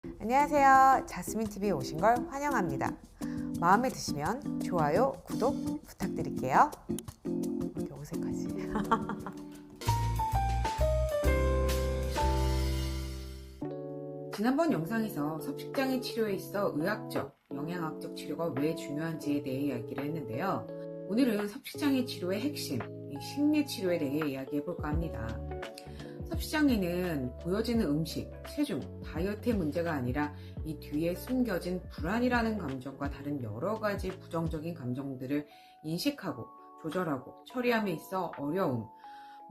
안녕하세요. 자스민TV에 오신 걸 환영합니다. 마음에 드시면 좋아요, 구독 부탁드릴게요. 왜 이렇게 어색하지? 지난번 영상에서 섭식장애 치료에 있어 의학적, 영양학적 치료가 왜 중요한지에 대해 이야기를 했는데요. 오늘은 섭식장애 치료의 핵심, 식리 치료에 대해 이야기해볼까 합니다. 섭식장애는 보여지는 음식, 체중, 다이어트의 문제가 아니라 이 뒤에 숨겨진 불안이라는 감정과 다른 여러 가지 부정적인 감정들을 인식하고 조절하고 처리함에 있어 어려움,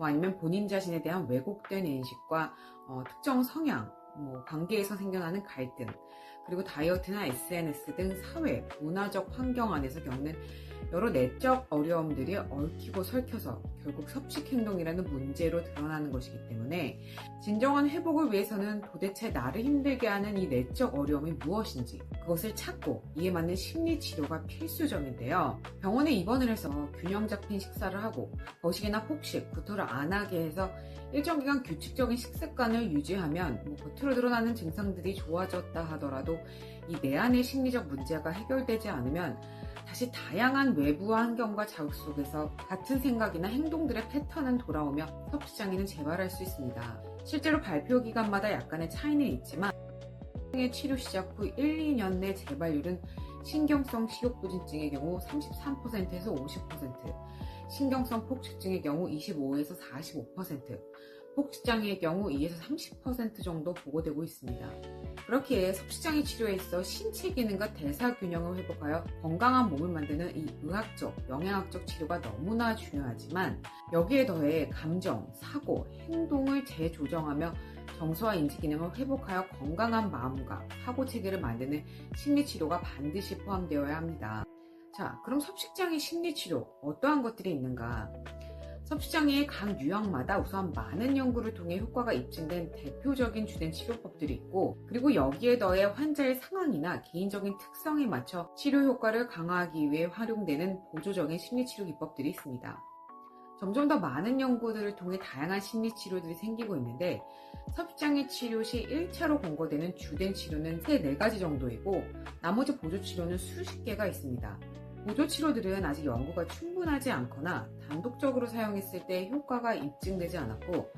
아니면 본인 자신에 대한 왜곡된 인식과 특정 성향, 관계에서 생겨나는 갈등, 그리고 다이어트나 SNS 등 사회, 문화적 환경 안에서 겪는 여러 내적 어려움들이 얽히고 설켜서 결국 섭식 행동이라는 문제로 드러나는 것이기 때문에 진정한 회복을 위해서는 도대체 나를 힘들게 하는 이 내적 어려움이 무엇인지 그것을 찾고 이에 맞는 심리 치료가 필수적인데요. 병원에 입원을 해서 균형 잡힌 식사를 하고 거식이나 폭식, 구토를 안 하게 해서 일정 기간 규칙적인 식습관을 유지하면 겉으로 드러나는 증상들이 좋아졌다 하더라도 이 내 안의 심리적 문제가 해결되지 않으면 다시 다양한 외부 환경과 자극 속에서 같은 생각이나 행동들의 패턴은 돌아오며 섭식장애는 재발할 수 있습니다. 실제로 발표 기간마다 약간의 차이는 있지만 치료 시작 후 1, 2년 내 재발률은 신경성 식욕부진증의 경우 33%에서 50%, 신경성 폭식증의 경우 25에서 45%, 폭식장애의 경우 2에서 30% 정도 보고되고 있습니다. 그렇기에 섭식장애 치료에 있어 신체 기능과 대사 균형을 회복하여 건강한 몸을 만드는 이 의학적, 영양학적 치료가 너무나 중요하지만 여기에 더해 감정, 사고, 행동을 재조정하며 정서와 인지 기능을 회복하여 건강한 마음과 사고 체계를 만드는 심리 치료가 반드시 포함되어야 합니다. 자, 그럼 섭식장애 심리 치료 어떠한 것들이 있는가? 섭식장애의 각 유형마다 우선 많은 연구를 통해 효과가 입증된 대표적인 주된 치료법들이 있고, 그리고 여기에 더해 환자의 상황이나 개인적인 특성에 맞춰 치료 효과를 강화하기 위해 활용되는 보조적인 심리치료 기법들이 있습니다. 점점 더 많은 연구들을 통해 다양한 심리치료들이 생기고 있는데, 섭식장애 치료 시 1차로 권고되는 주된 치료는 3-4가지 정도이고, 나머지 보조치료는 수십 개가 있습니다. 보조치료들은 아직 연구가 충분하지 않거나 단독적으로 사용했을 때 효과가 입증되지 않았고,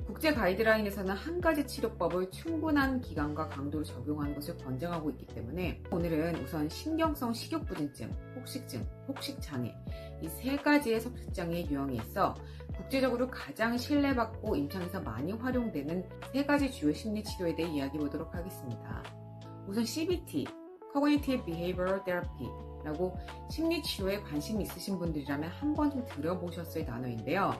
국제 가이드라인에서는 한 가지 치료법을 충분한 기간과 강도로 적용하는 것을 권장하고 있기 때문에 오늘은 우선 신경성 식욕부진증, 폭식증, 폭식장애 이 3가지의 섭식장애 유형이 있어 국제적으로 가장 신뢰받고 임상에서 많이 활용되는 3가지 주요 심리치료에 대해 이야기해 보도록 하겠습니다. 우선 CBT, Cognitive Behavioral Therapy 라고 심리치료에 관심이 있으신 분들이라면 한 번쯤 들어보셨을 단어인데요.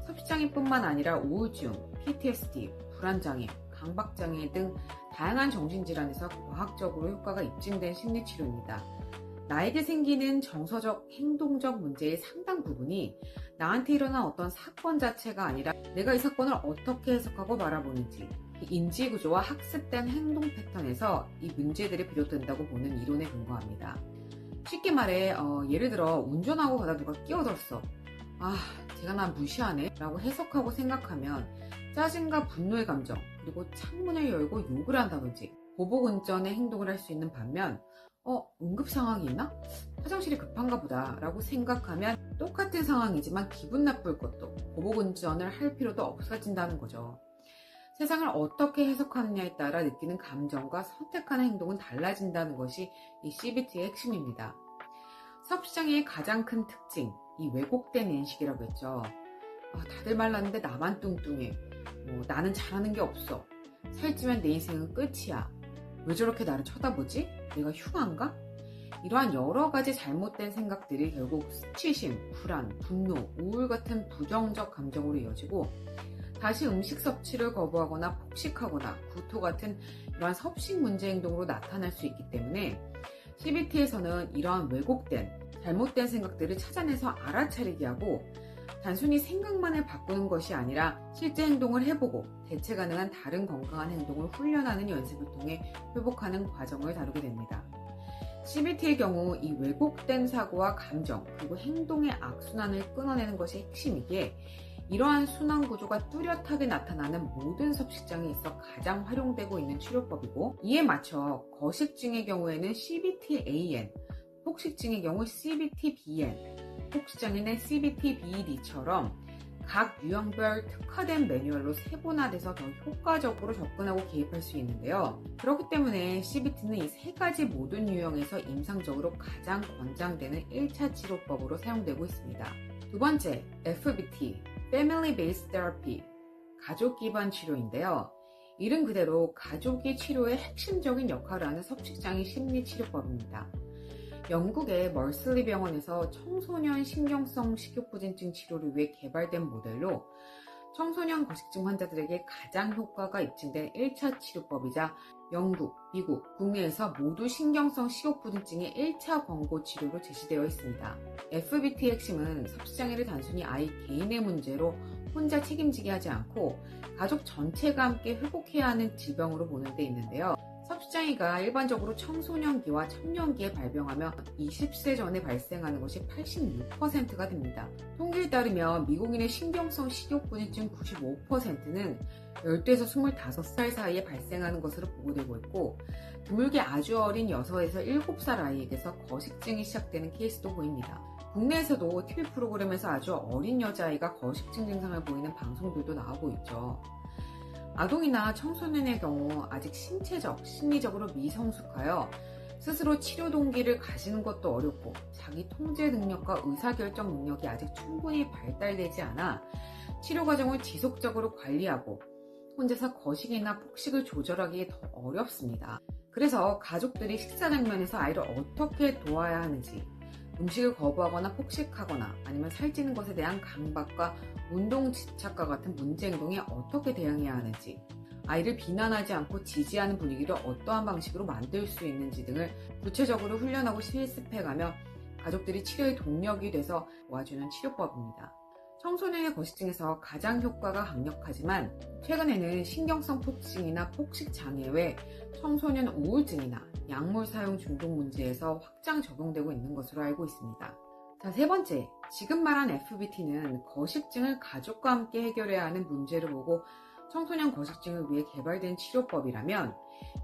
섭식장애뿐만 아니라 우울증, PTSD, 불안장애, 강박장애 등 다양한 정신질환에서 과학적으로 효과가 입증된 심리치료입니다. 나에게 생기는 정서적, 행동적 문제의 상당 부분이 나한테 일어난 어떤 사건 자체가 아니라 내가 이 사건을 어떻게 해석하고 바라보는지, 인지구조와 학습된 행동 패턴에서 이 문제들이 비롯된다고 보는 이론에 근거합니다. 쉽게 말해 예를 들어 운전하고 가다 누가 끼어들었어. 쟤가 나 무시하네 라고 해석하고 생각하면 짜증과 분노의 감정, 그리고 창문을 열고 욕을 한다든지 보복운전의 행동을 할 수 있는 반면 응급 상황이 있나? 화장실이 급한가 보다 라고 생각하면 똑같은 상황이지만 기분 나쁠 것도 보복운전을 할 필요도 없어진다는 거죠. 세상을 어떻게 해석하느냐에 따라 느끼는 감정과 선택하는 행동은 달라진다는 것이 이 CBT의 핵심입니다. 섭식장애의 가장 큰 특징, 이 왜곡된 인식이라고 했죠. 다들 말랐는데 나만 뚱뚱해. 나는 잘하는 게 없어. 살찌면 내 인생은 끝이야. 왜 저렇게 나를 쳐다보지? 내가 흉한가? 이러한 여러 가지 잘못된 생각들이 결국 수치심, 불안, 분노, 우울 같은 부정적 감정으로 이어지고 다시 음식 섭취를 거부하거나 폭식하거나 구토 같은 이러한 섭식 문제 행동으로 나타날 수 있기 때문에 CBT에서는 이러한 왜곡된, 잘못된 생각들을 찾아내서 알아차리게 하고 단순히 생각만을 바꾸는 것이 아니라 실제 행동을 해보고 대체 가능한 다른 건강한 행동을 훈련하는 연습을 통해 회복하는 과정을 다루게 됩니다. CBT의 경우 이 왜곡된 사고와 감정 그리고 행동의 악순환을 끊어내는 것이 핵심이기에 이러한 순환 구조가 뚜렷하게 나타나는 모든 섭식장에 있어 가장 활용되고 있는 치료법이고, 이에 맞춰 거식증의 경우에는 CBT-AN, 폭식증의 경우 CBT-BN, 폭식장애는 CBT-BED처럼 각 유형별 특화된 매뉴얼로 세분화돼서 더 효과적으로 접근하고 개입할 수 있는데요. 그렇기 때문에 CBT는 이 세 가지 모든 유형에서 임상적으로 가장 권장되는 1차 치료법으로 사용되고 있습니다. 두 번째, FBT, Family Based Therapy, 가족 기반 치료인데요. 이름 그대로 가족이 치료의 핵심적인 역할을 하는 섭식장애 심리 치료법입니다. 영국의 멀슬리 병원에서 청소년 신경성 식욕부진증 치료를 위해 개발된 모델로 청소년 거식증 환자들에게 가장 효과가 입증된 1차 치료법이자 영국, 미국, 국내에서 모두 신경성 식욕부진증의 1차 권고 치료로 제시되어 있습니다. FBT의 핵심은 섭식장애를 단순히 아이 개인의 문제로 혼자 책임지게 하지 않고 가족 전체가 함께 회복해야 하는 질병으로 보는 데 있는데요. 섭식장애가 일반적으로 청소년기와 청년기에 발병하며 20세 전에 발생하는 것이 86%가 됩니다. 통계에 따르면 미국인의 신경성 식욕부진증 95%는 10대에서 25살 사이에 발생하는 것으로 보고되고 있고, 드물게 아주 어린 6에서 7살 아이에게서 거식증이 시작되는 케이스도 보입니다. 국내에서도 TV 프로그램에서 아주 어린 여자아이가 거식증 증상을 보이는 방송들도 나오고 있죠. 아동이나 청소년의 경우 아직 신체적, 심리적으로 미성숙하여 스스로 치료 동기를 가지는 것도 어렵고 자기 통제 능력과 의사결정 능력이 아직 충분히 발달되지 않아 치료 과정을 지속적으로 관리하고 혼자서 거식이나 폭식을 조절하기 더 어렵습니다. 그래서 가족들이 식사 장면에서 아이를 어떻게 도와야 하는지, 음식을 거부하거나 폭식하거나 아니면 살찌는 것에 대한 강박과 운동 집착과 같은 문제 행동에 어떻게 대응해야 하는지, 아이를 비난하지 않고 지지하는 분위기를 어떠한 방식으로 만들 수 있는지 등을 구체적으로 훈련하고 실습해가며 가족들이 치료의 동력이 돼서 도와주는 치료법입니다. 청소년의 거식증에서 가장 효과가 강력하지만 최근에는 신경성 폭식이나 폭식 장애 외 청소년 우울증이나 약물 사용 중독 문제에서 확장 적용되고 있는 것으로 알고 있습니다. 자, 세 번째, 지금 말한 FBT는 거식증을 가족과 함께 해결해야 하는 문제를 보고 청소년 거식증을 위해 개발된 치료법이라면,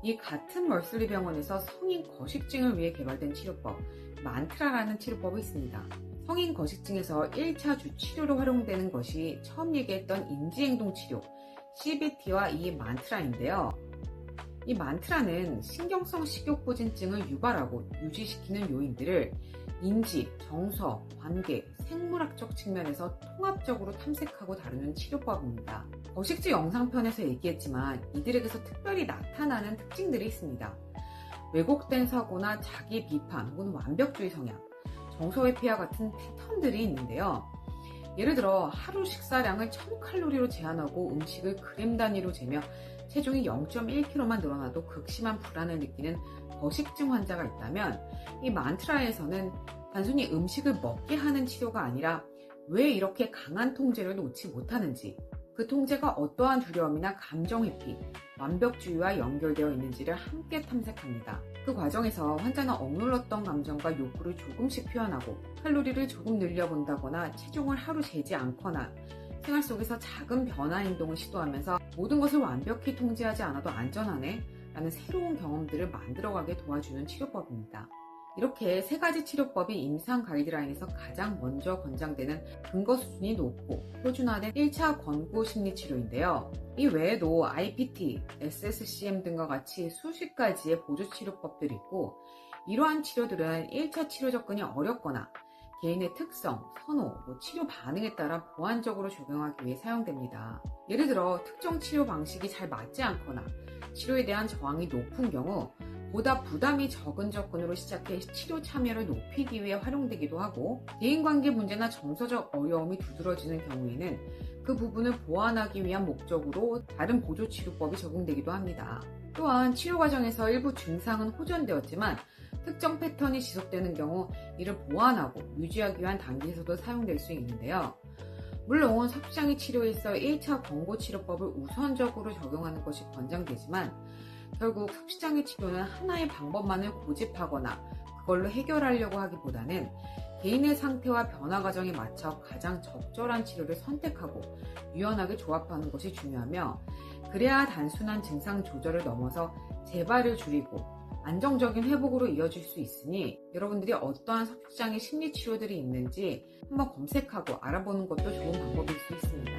이 같은 멀슬리 병원에서 성인 거식증을 위해 개발된 치료법, 만트라라는 치료법이 있습니다. 성인 거식증에서 1차 주치료로 활용되는 것이 처음 얘기했던 인지행동치료, CBT와 이 만트라인데요. 이 만트라는 신경성 식욕부진증을 유발하고 유지시키는 요인들을 인지, 정서, 관계, 생물학적 측면에서 통합적으로 탐색하고 다루는 치료법입니다. 거식증 영상편에서 얘기했지만 이들에게서 특별히 나타나는 특징들이 있습니다. 왜곡된 사고나 자기 비판 혹은 완벽주의 성향, 정서 회피와 같은 패턴들이 있는데요. 예를 들어 하루 식사량을 1000칼로리로 제한하고 음식을 그램 단위로 재며 체중이 0.1kg만 늘어나도 극심한 불안을 느끼는 거식증 환자가 있다면, 이 만트라에서는 단순히 음식을 먹게 하는 치료가 아니라 왜 이렇게 강한 통제를 놓지 못하는지, 그 통제가 어떠한 두려움이나 감정 회피, 완벽주의와 연결되어 있는지를 함께 탐색합니다. 그 과정에서 환자는 억눌렀던 감정과 욕구를 조금씩 표현하고 칼로리를 조금 늘려본다거나 체중을 하루 재지 않거나 생활 속에서 작은 변화 행동을 시도하면서 모든 것을 완벽히 통제하지 않아도 안전하네 라는 새로운 경험들을 만들어가게 도와주는 치료법입니다. 이렇게 세 가지 치료법이 임상 가이드라인에서 가장 먼저 권장되는 근거 수준이 높고 표준화된 1차 권고 심리 치료인데요. 이 외에도 IPT, SSCM 등과 같이 수십 가지의 보조 치료법들이 있고, 이러한 치료들은 1차 치료 접근이 어렵거나 개인의 특성, 선호, 치료 반응에 따라 보완적으로 적용하기 위해 사용됩니다. 예를 들어 특정 치료 방식이 잘 맞지 않거나 치료에 대한 저항이 높은 경우 보다 부담이 적은 접근으로 시작해 치료 참여를 높이기 위해 활용되기도 하고, 대인관계 문제나 정서적 어려움이 두드러지는 경우에는 그 부분을 보완하기 위한 목적으로 다른 보조치료법이 적용되기도 합니다. 또한 치료 과정에서 일부 증상은 호전되었지만 특정 패턴이 지속되는 경우 이를 보완하고 유지하기 위한 단계에서도 사용될 수 있는데요. 물론 섭식장애 치료에 있어 1차 권고치료법을 우선적으로 적용하는 것이 권장되지만, 결국 섭식장애 치료는 하나의 방법만을 고집하거나 그걸로 해결하려고 하기보다는 개인의 상태와 변화 과정에 맞춰 가장 적절한 치료를 선택하고 유연하게 조합하는 것이 중요하며, 그래야 단순한 증상 조절을 넘어서 재발을 줄이고 안정적인 회복으로 이어질 수 있으니, 여러분들이 어떠한 석식장애 심리치료들이 있는지 한번 검색하고 알아보는 것도 좋은 방법일 수 있습니다.